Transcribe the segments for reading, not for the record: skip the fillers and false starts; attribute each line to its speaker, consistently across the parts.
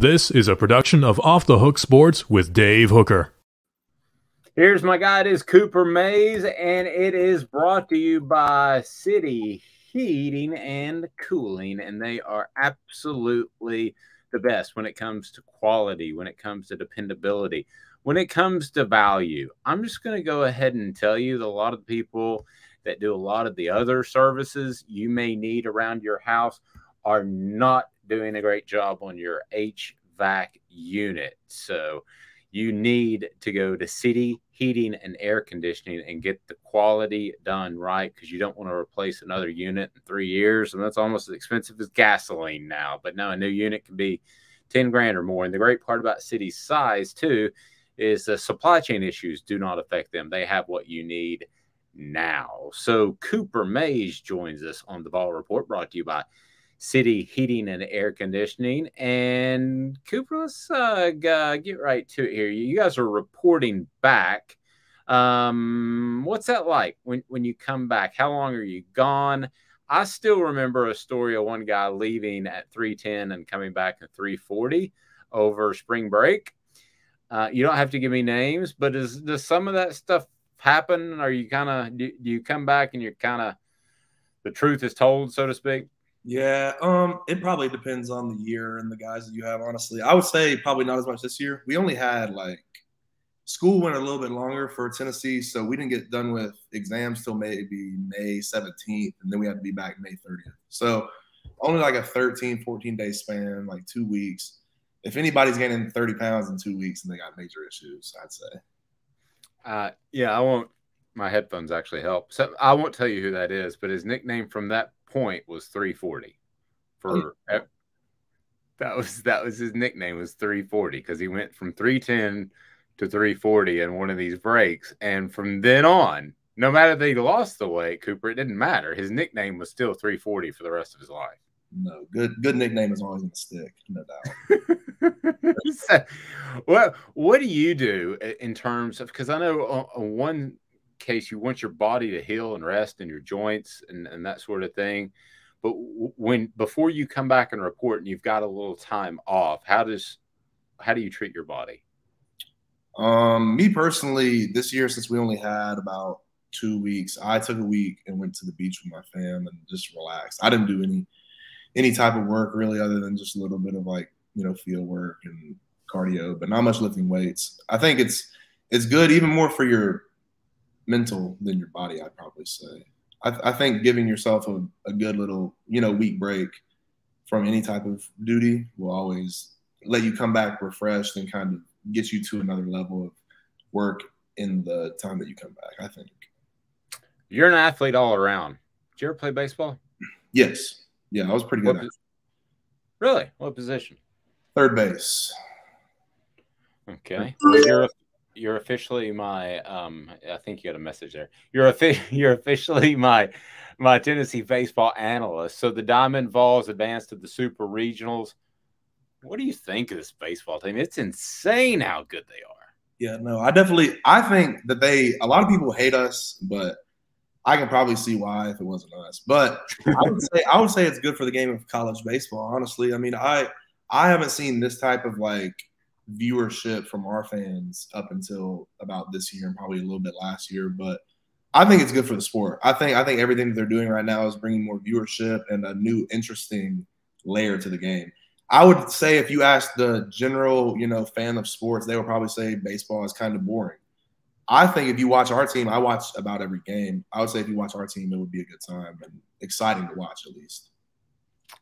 Speaker 1: This is a production of Off the Hook Sports with Dave Hooker.
Speaker 2: Here's my guy. It is Cooper Mays, and it is brought to you by City Heating and Cooling, and they are absolutely the best when it comes to quality, when it comes to dependability, when it comes to value. I'm just going to go ahead and tell you that a lot of people that do a lot of the other services you may need around your house are not doing a great job on your HVAC unit. So you need to go to City Heating and Air Conditioning and get the quality done right, because you don't want to replace another unit in 3 years. And that's almost as expensive as gasoline now. But now a new unit can be 10 grand or more. And the great part about City's size, too, is the supply chain issues do not affect them. They have what you need now. So Cooper Mays joins us on the Ball Report, brought to you by City Heating and Air Conditioning. And Cooper, let's get right to it here. You guys are reporting back. What's that like when you come back? How long are you gone? I still remember a story of one guy leaving at 3:10 and coming back at 3:40 over spring break. You don't have to give me names, but does some of that stuff happen? Are you do you come back and you're the truth is told, so to speak?
Speaker 3: Yeah, it probably depends on the year and the guys that you have, honestly. I would say probably not as much this year. We only had school went a little bit longer for Tennessee, so we didn't get done with exams till maybe May 17th, and then we had to be back May 30th. So only a 13, 14-day span, 2 weeks. If anybody's gaining 30 pounds in 2 weeks, then they got major issues, I'd say.
Speaker 2: Yeah, I won't. My headphones actually help. So I won't tell you who that is, but his nickname from that point was 340. That was his nickname, was 340, because he went from 310 to 340 in one of these breaks, and from then on, no matter that he lost the weight, Cooper, it didn't matter. His nickname was still 340 for the rest of his life.
Speaker 3: No, good nickname is always going to stick, no doubt.
Speaker 2: So, what do you do in terms of, because I know on one case you want your body to heal and rest in your joints and that sort of thing, but before you come back and report and you've got a little time off, how do you treat your body?
Speaker 3: Me personally, this year, since we only had about 2 weeks, I took a week and went to the beach with my fam and just relaxed. I didn't do any type of work really, other than just a little bit of field work and cardio, but not much lifting weights. I think it's good, even more for your mental than your body, I'd probably say. I think giving yourself a good little, week break from any type of duty will always let you come back refreshed and kind of get you to another level of work in the time that you come back, I think.
Speaker 2: You're an athlete all around. Did you ever play baseball?
Speaker 3: Yes. Yeah, I was pretty good at it.
Speaker 2: Really? What position?
Speaker 3: Third base.
Speaker 2: Okay. Well, you're officially my I think you got a message there. You're officially my Tennessee baseball analyst. So the Diamond Vols advanced to the Super Regionals. What do you think of this baseball team? It's insane how good they are.
Speaker 3: Yeah, no, I think that a lot of people hate us, but I can probably see why if it wasn't us. But I would say it's good for the game of college baseball, honestly. I mean, I haven't seen this type of viewership from our fans up until about this year and probably a little bit last year, but I think it's good for the sport. I think everything that they're doing right now is bringing more viewership and a new interesting layer to the game. I would say if you ask the general, fan of sports, they would probably say baseball is kind of boring. I think if you watch our team, I watch about every game. I would say if you watch our team, it would be a good time and exciting to watch at least.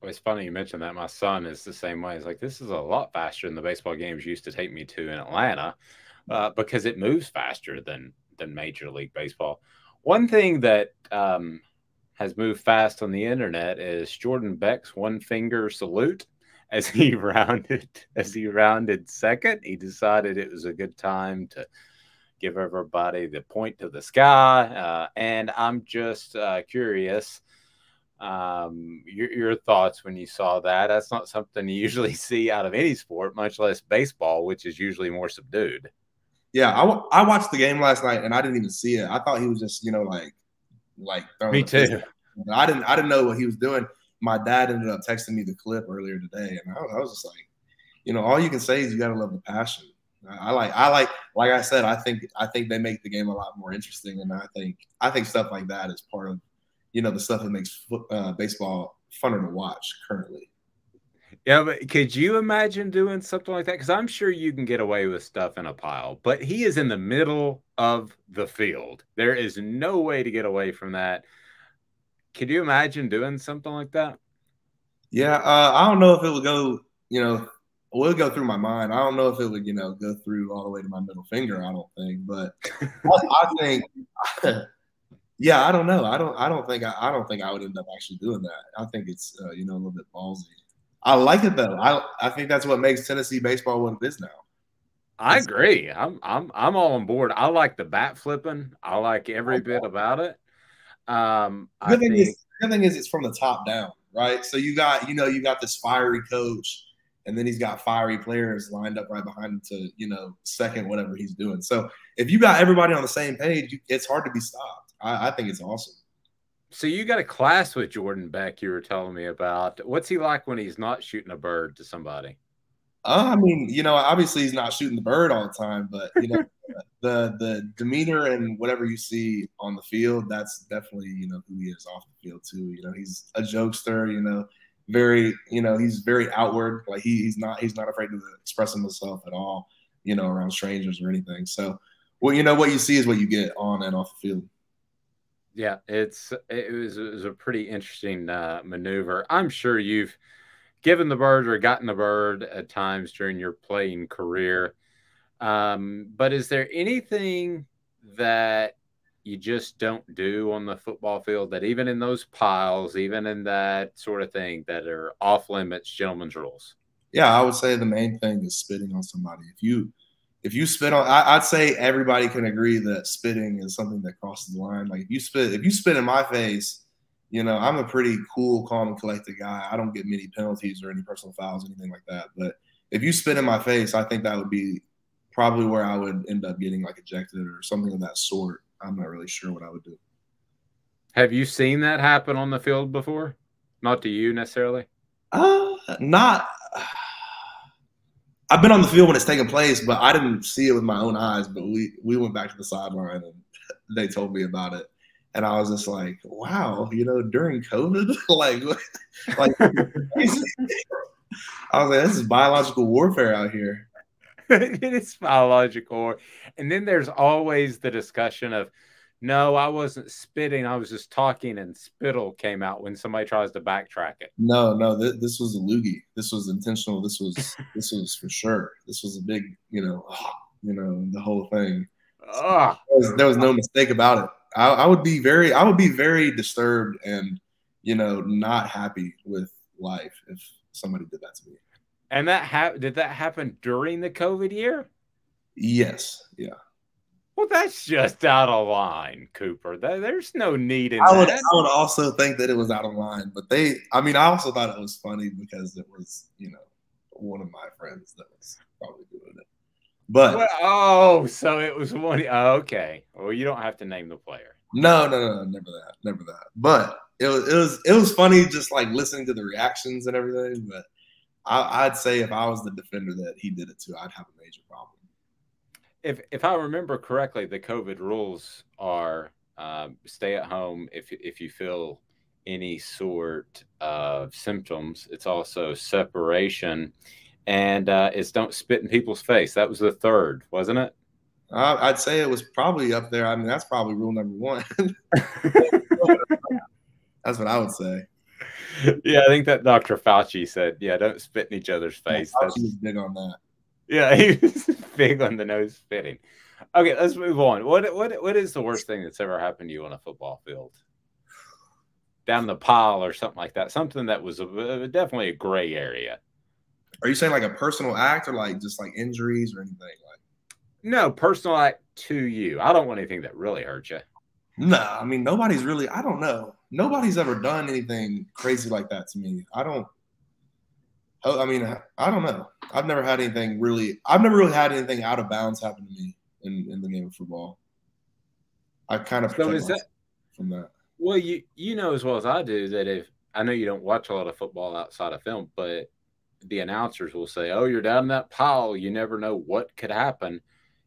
Speaker 2: Well, it's funny you mentioned that. My son is the same way. He's like, this is a lot faster than the baseball games used to take me to in Atlanta, because it moves faster than Major League Baseball. One thing that has moved fast on the internet is Jordan Becks' one finger salute as he rounded second. He decided it was a good time to give everybody the point to the sky, and I'm just curious. Your thoughts when you saw that. That's not something you usually see out of any sport, much less baseball, which is usually more subdued.
Speaker 3: Yeah, I watched the game last night and I didn't even see it. I thought he was just throwing
Speaker 2: me too.
Speaker 3: I didn't know what he was doing. My dad ended up texting me the clip earlier today, and I was just like, all you can say is you got to love the passion. Like I said, I think they make the game a lot more interesting, and I think stuff like that is part of, the stuff that makes baseball funner to watch currently.
Speaker 2: Yeah, but could you imagine doing something like that? Because I'm sure you can get away with stuff in a pile, but he is in the middle of the field. There is no way to get away from that. Could you imagine doing something like that?
Speaker 3: Yeah, I don't know if it would go, will go through my mind. I don't know if it would, go through all the way to my middle finger. I don't think, but I think, yeah, I don't know. I don't think I would end up actually doing that. I think it's, a little bit ballsy. I like it though. I think that's what makes Tennessee baseball what it is now.
Speaker 2: I agree. I'm all on board. I like the bat flipping. I like every bit about it.
Speaker 3: The good thing is it's from the top down, right? So you got this fiery coach, and then he's got fiery players lined up right behind him to, second whatever he's doing. So if you got everybody on the same page, it's hard to be stopped. I think it's awesome.
Speaker 2: So you got a class with Jordan Beck you were telling me about. What's he like when he's not shooting a bird to somebody?
Speaker 3: I mean, obviously he's not shooting the bird all the time, but the demeanor and whatever you see on the field, that's definitely who he is off the field too. He's a jokester. Very he's very outward. Like he's not afraid to express himself at all. Around strangers or anything. So, what you see is what you get on and off the field.
Speaker 2: Yeah, it was a pretty interesting maneuver. I'm sure you've given the bird or gotten the bird at times during your playing career. But is there anything that you just don't do on the football field, that even in those piles, even in that sort of thing, that are off limits, gentlemen's rules?
Speaker 3: Yeah, I would say the main thing is spitting on somebody. If you spit on, I'd say everybody can agree that spitting is something that crosses the line. Like if you spit in my face, I'm a pretty cool, calm, and collected guy. I don't get many penalties or any personal fouls, anything like that. But if you spit in my face, I think that would be probably where I would end up getting like ejected or something of that sort. I'm not really sure what I would do.
Speaker 2: Have you seen that happen on the field before? Not to you necessarily?
Speaker 3: Not. I've been on the field when it's taking place, but I didn't see it with my own eyes. But we went back to the sideline and they told me about it. And I was just like, wow, during COVID, like I was like, this is biological warfare out here.
Speaker 2: It is biological. And then there's always the discussion of, no, I wasn't spitting. I was just talking, and spittle came out when somebody tries to backtrack it.
Speaker 3: No, this was a loogie. This was intentional. This was for sure. This was a big, the whole thing. There was no mistake about it. I would be very disturbed and not happy with life if somebody did that to me.
Speaker 2: And did that happen during the COVID year?
Speaker 3: Yes. Yeah.
Speaker 2: Well, that's just out of line, Cooper. There's no need in
Speaker 3: that.
Speaker 2: I
Speaker 3: would also think that it was out of line, but I also thought it was funny because it was, one of my friends that was probably doing it. But
Speaker 2: so it was one. Okay. Well, you don't have to name the player.
Speaker 3: No, never that. But it was funny just like listening to the reactions and everything. But I'd say if I was the defender that he did it to, I'd have a major problem.
Speaker 2: If I remember correctly, the COVID rules are stay at home if you feel any sort of symptoms. It's also separation, and it's don't spit in people's face. That was the third, wasn't it?
Speaker 3: I'd say it was probably up there. I mean, that's probably rule number one. That's what I would say.
Speaker 2: Yeah, I think that Dr. Fauci said, yeah, don't spit in each other's face.
Speaker 3: Yeah, Fauci was big on that.
Speaker 2: Yeah, he was big on the nose spitting. Okay, let's move on. What is the worst thing that's ever happened to you on a football field? Down the pile or something like that. Something that was definitely a gray area.
Speaker 3: Are you saying like a personal act or like just like injuries or anything? Like,
Speaker 2: no, personal act to you. I don't want anything that really hurt you.
Speaker 3: No, I mean, nobody's really, I don't know. Nobody's ever done anything crazy like that to me. I don't know. I've never really had anything out of bounds happen to me in the game of football. I kind of protect myself from that.
Speaker 2: Well, you know as well as I do that if I know you don't watch a lot of football outside of film, but the announcers will say, "Oh, you're down in that pile. You never know what could happen."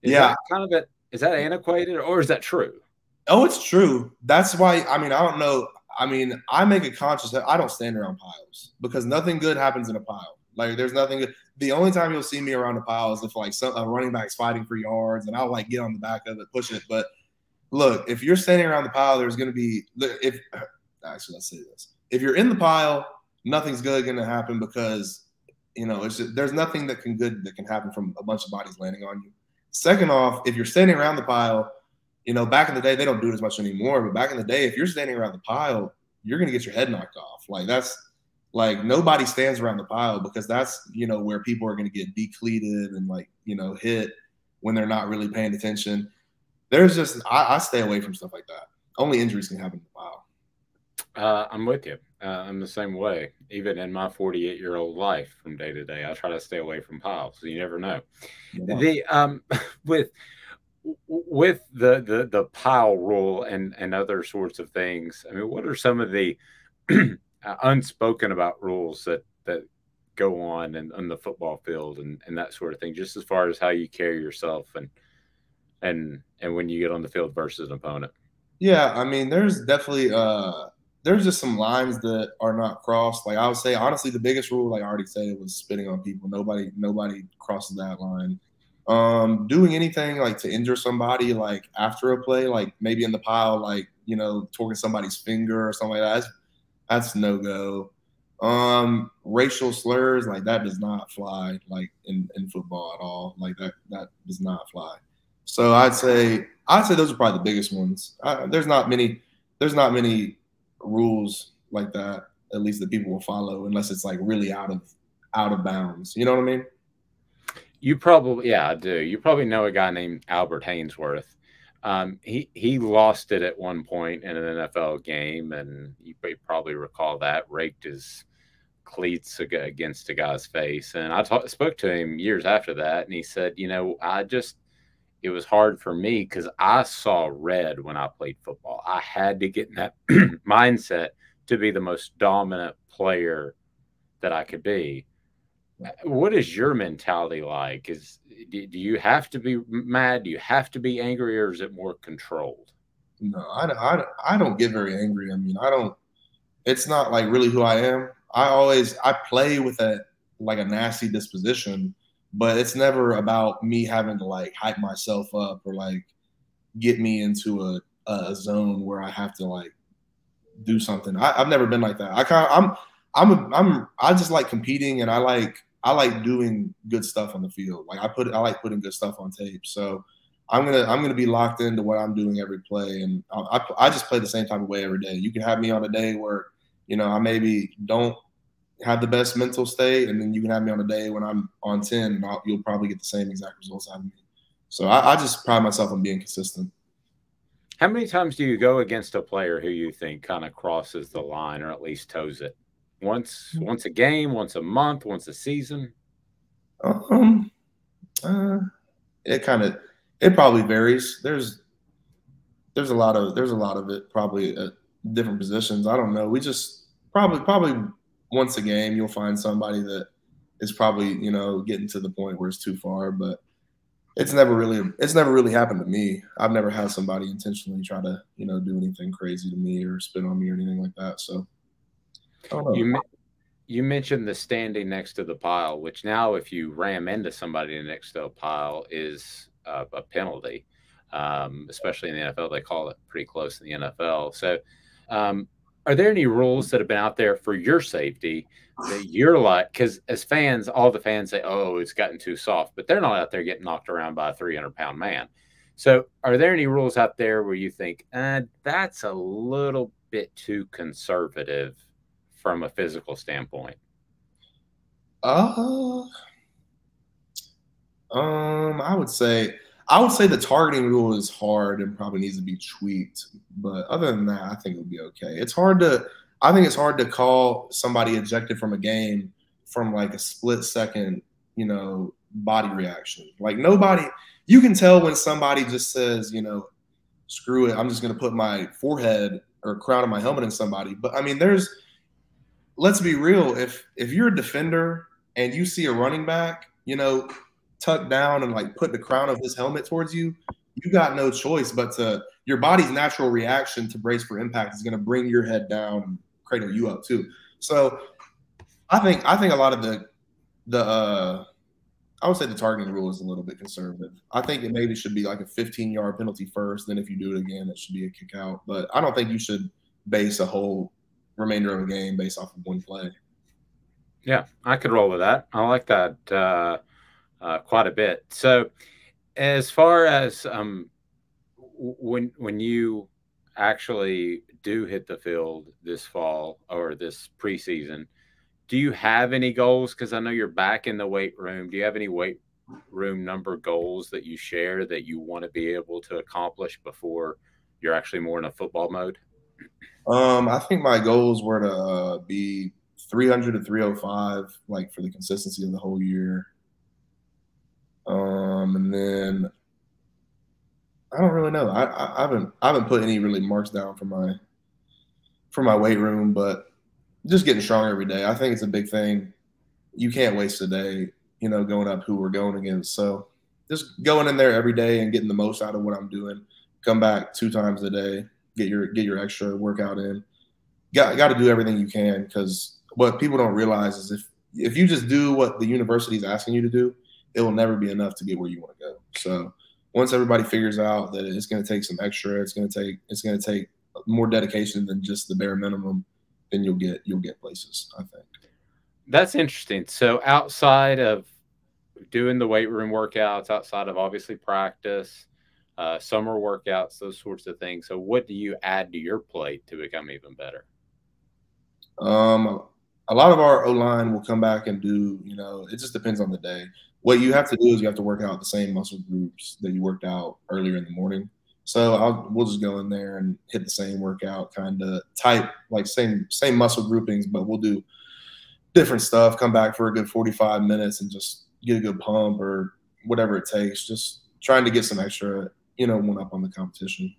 Speaker 2: Is
Speaker 3: Yeah.
Speaker 2: that kind of it? Is that antiquated or is that true?
Speaker 3: Oh, it's true. That's why, I mean, I don't know. I mean, I make a conscious that I don't stand around piles because nothing good happens in a pile. Like, there's nothing good. The only time you'll see me around a pile is if, like, a running back's fighting for yards, and I'll, like, get on the back of it, push it. But, look, if you're standing around the pile, there's going to be – actually, let's say this. If you're in the pile, nothing's good going to happen because, you know, it's just, there's nothing that can happen from a bunch of bodies landing on you. Second off, if you're standing around the pile – you know, back in the day, they don't do it as much anymore. But back in the day, if you're standing around the pile, you're going to get your head knocked off. Like, that's like nobody stands around the pile because that's, you know, where people are going to get decleated and, like, you know, hit when they're not really paying attention. There's just, I stay away from stuff like that. Only injuries can happen in the pile.
Speaker 2: I'm with you. I'm the same way. Even in my 48-year-old life, from day to day, I try to stay away from piles. So you never know. Yeah. With the pile rule and other sorts of things, I mean, what are some of the unspoken about rules that go on in the football field and that sort of thing, just as far as how you carry yourself and when you get on the field versus an opponent?
Speaker 3: Yeah, I mean, there's definitely there's just some lines that are not crossed. Like, I would say, honestly, the biggest rule, like I already said, was spitting on people. Nobody crosses that line. Doing anything like to injure somebody, like after a play, like maybe in the pile, like, you know, torquing somebody's finger or something like that, that's no go. Racial slurs, like that does not fly, like in football at all. Like that does not fly. So I'd say those are probably the biggest ones. There's not many rules like that, at least that people will follow, unless it's like really out of bounds. You know what I mean?
Speaker 2: You probably, yeah, I do. You probably know a guy named Albert Haynesworth. He lost it at one point in an NFL game, and you probably recall that, raked his cleats against a guy's face. And I spoke to him years after that, and he said, you know, it was hard for me because I saw red when I played football. I had to get in that mindset to be the most dominant player that I could be. What is your mentality like? Do you have to be mad? Do you have to be angry, or is it more controlled?
Speaker 3: No, I don't get very angry. I mean, it's not like really who I am. I play with a nasty disposition, but it's never about me having to like hype myself up or like get me into a zone where I have to like do something. I've never been like that. I just like competing, and I like doing good stuff on the field. Like I like putting good stuff on tape. So I'm gonna be locked into what I'm doing every play, and I just play the same type of way every day. You can have me on a day where, you know, I maybe don't have the best mental state, and then you can have me on a day when I'm on 10, and you'll probably get the same exact results out of me. So I just pride myself on being consistent.
Speaker 2: How many times do you go against a player who you think kind of crosses the line or at least toes it? Once a game, once a month, once a season?
Speaker 3: It probably varies. There's a lot of it probably at different positions. I don't know. We just probably once a game you'll find somebody that is probably, you know, getting to the point where it's too far, but it's never really happened to me. I've never had somebody intentionally try to, you know, do anything crazy to me or spit on me or anything like that. So I don't know.
Speaker 2: You mentioned the standing next to the pile, which now if you ram into somebody next to a pile is a penalty, especially in the NFL. They call it pretty close in the NFL. So are there any rules that have been out there for your safety that you're like, because as fans, all the fans say, oh, it's gotten too soft, but they're not out there getting knocked around by a 300-pound man. So are there any rules out there where you think that's a little bit too conservative from a physical standpoint?
Speaker 3: I would say the targeting rule is hard and probably needs to be tweaked. But other than that, I think it would be okay. I think it's hard to call somebody ejected from a game from like a split second, you know, body reaction. Like you can tell when somebody just says, you know, screw it, I'm just going to put my forehead or crown of my helmet in somebody. But I mean, let's be real. If you're a defender and you see a running back, tuck down and like put the crown of his helmet towards you, you got no choice but your body's natural reaction to brace for impact is going to bring your head down and cradle you up too. So I think a lot of I would say the targeting rule is a little bit conservative. I think it maybe should be like a 15-yard penalty first. Then if you do it again, it should be a kick out. But I don't think you should base a whole remainder of a game based off of one play.
Speaker 2: Yeah, I could roll with that. I like that quite a bit. So as far as when you actually do hit the field this fall or this preseason, do you have any goals? Because I know you're back in the weight room. Do you have any weight room number goals that you share that you want to be able to accomplish before you're actually more in a football mode?
Speaker 3: I think my goals were to be 300 to 305, like for the consistency of the whole year. And then I don't really know. I haven't put any really marks down for my weight room, but just getting stronger every day. I think it's a big thing. You can't waste a day, going up who we're going against. So just going in there every day and getting the most out of what I'm doing. Come back 2 times a day, get your extra workout in. Got to do everything you can, because what people don't realize is if you just do what the university is asking you to do, it will never be enough to get where you want to go. So once everybody figures out that it's going to take some extra, it's going to take more dedication than just the bare minimum, then you'll get places, I think.
Speaker 2: That's interesting. So outside of doing the weight room workouts, outside of obviously practice, summer workouts, those sorts of things. So what do you add to your plate to become even better?
Speaker 3: A lot of our O-line will come back and do, it just depends on the day. What you have to do is you have to work out the same muscle groups that you worked out earlier in the morning. So we'll just go in there and hit the same workout, kind of type, like same muscle groupings, but we'll do different stuff, come back for a good 45 minutes and just get a good pump or whatever it takes, just trying to get some extra, one up on the competition.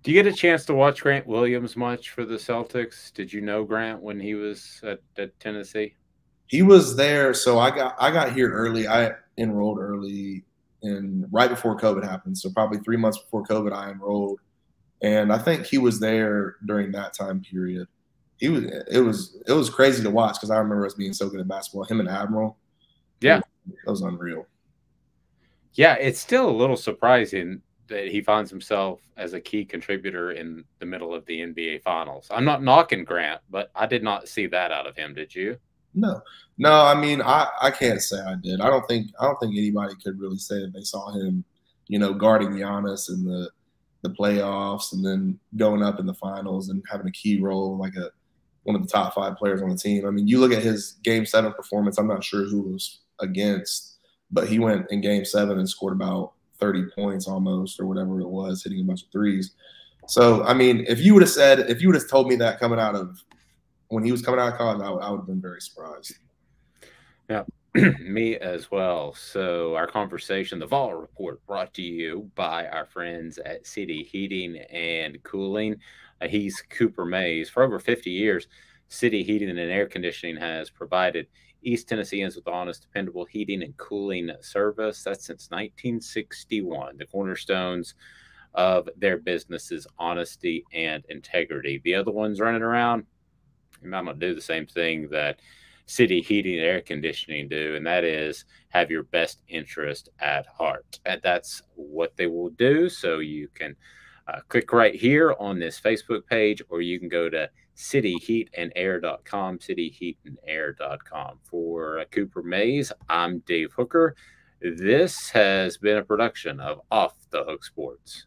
Speaker 2: Do you get a chance to watch Grant Williams much for the Celtics? Did you know Grant when he was at Tennessee?
Speaker 3: He was there. So I got here early. I enrolled early and right before COVID happened. So probably 3 months before COVID, I enrolled. And I think he was there during that time period. It was crazy to watch because I remember us being so good at basketball. Him and Admiral.
Speaker 2: Yeah.
Speaker 3: That was unreal.
Speaker 2: Yeah, it's still a little surprising that he finds himself as a key contributor in the middle of the NBA Finals. I'm not knocking Grant, but I did not see that out of him. Did you?
Speaker 3: No. I mean, I can't say I did. I don't think anybody could really say that they saw him, guarding Giannis in the playoffs and then going up in the finals and having a key role like one of the top 5 players on the team. I mean, you look at his Game 7 performance. I'm not sure who was against, but he went in Game 7 and scored about 30 points almost or whatever it was, hitting a bunch of threes. So, I mean, if you would have told me that when he was coming out of college, I would have been very surprised.
Speaker 2: Yeah, me as well. So our conversation, the Vol Report, brought to you by our friends at City Heating and Cooling. He's Cooper Mays. For over 50 years, City Heating and Air Conditioning has provided East Tennesseans with honest, dependable heating and cooling service. That's since 1961. The cornerstones of their business is honesty and integrity. The other ones running around, you might not do the same thing that City Heating and Air Conditioning do, and that is have your best interest at heart. And that's what they will do. So you can click right here on this Facebook page, or you can go to cityheatandair.com, cityheatandair.com. For Cooper Mays, I'm Dave Hooker. This has been a production of Off the Hook Sports.